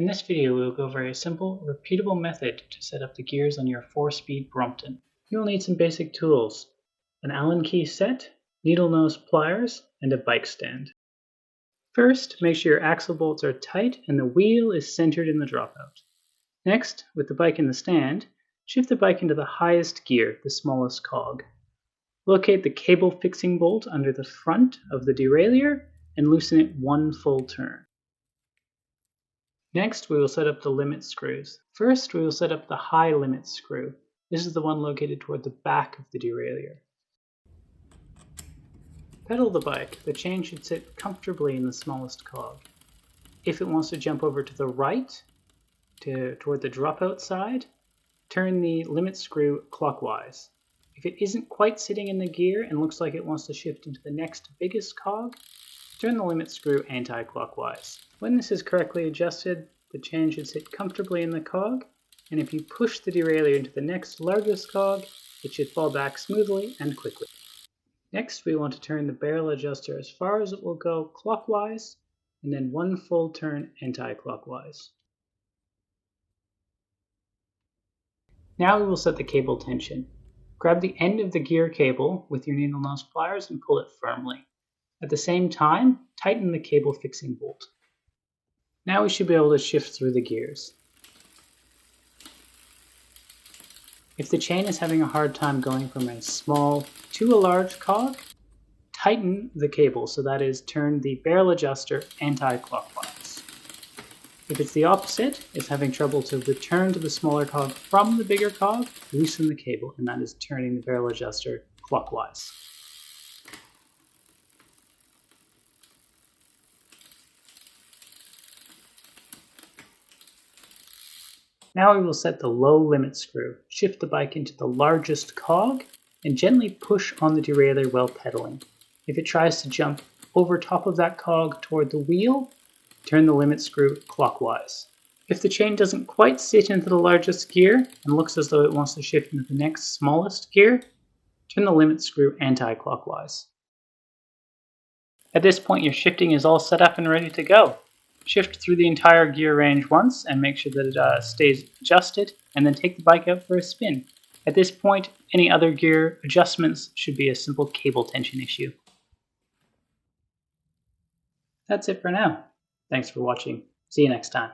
In this video, we will go over a simple, repeatable method to set up the gears on your 4-speed Brompton. You will need some basic tools: an Allen key set, needle nose pliers, and a bike stand. First, make sure your axle bolts are tight and the wheel is centered in the dropout. Next, with the bike in the stand, shift the bike into the highest gear, the smallest cog. Locate the cable fixing bolt under the front of the derailleur and loosen it one full turn. Next, we will set up the limit screws. First, we will set up the high limit screw. This is the one located toward the back of the derailleur. Pedal the bike. The chain should sit comfortably in the smallest cog. If it wants to jump over to the right, toward the dropout side, turn the limit screw clockwise. If it isn't quite sitting in the gear and looks like it wants to shift into the next biggest cog, turn the limit screw anti-clockwise. When this is correctly adjusted, the chain should sit comfortably in the cog, and if you push the derailleur into the next largest cog, it should fall back smoothly and quickly. Next, we want to turn the barrel adjuster as far as it will go clockwise, and then one full turn anti-clockwise. Now we will set the cable tension. Grab the end of the gear cable with your needle nose pliers and pull it firmly. At the same time, tighten the cable fixing bolt. Now we should be able to shift through the gears. If the chain is having a hard time going from a small to a large cog, tighten the cable, so that is, turn the barrel adjuster anti-clockwise. If it's the opposite, it's having trouble to return to the smaller cog from the bigger cog, loosen the cable, and that is turning the barrel adjuster clockwise. Now we will set the low limit screw. Shift the bike into the largest cog and gently push on the derailleur while pedaling. If it tries to jump over top of that cog toward the wheel, turn the limit screw clockwise. If the chain doesn't quite sit into the largest gear and looks as though it wants to shift into the next smallest gear, turn the limit screw anti-clockwise. At this point, your shifting is all set up and ready to go. Shift through the entire gear range once and make sure that it stays adjusted, and then take the bike out for a spin. At this point, any other gear adjustments should be a simple cable tension issue. That's it for now. Thanks for watching. See you next time.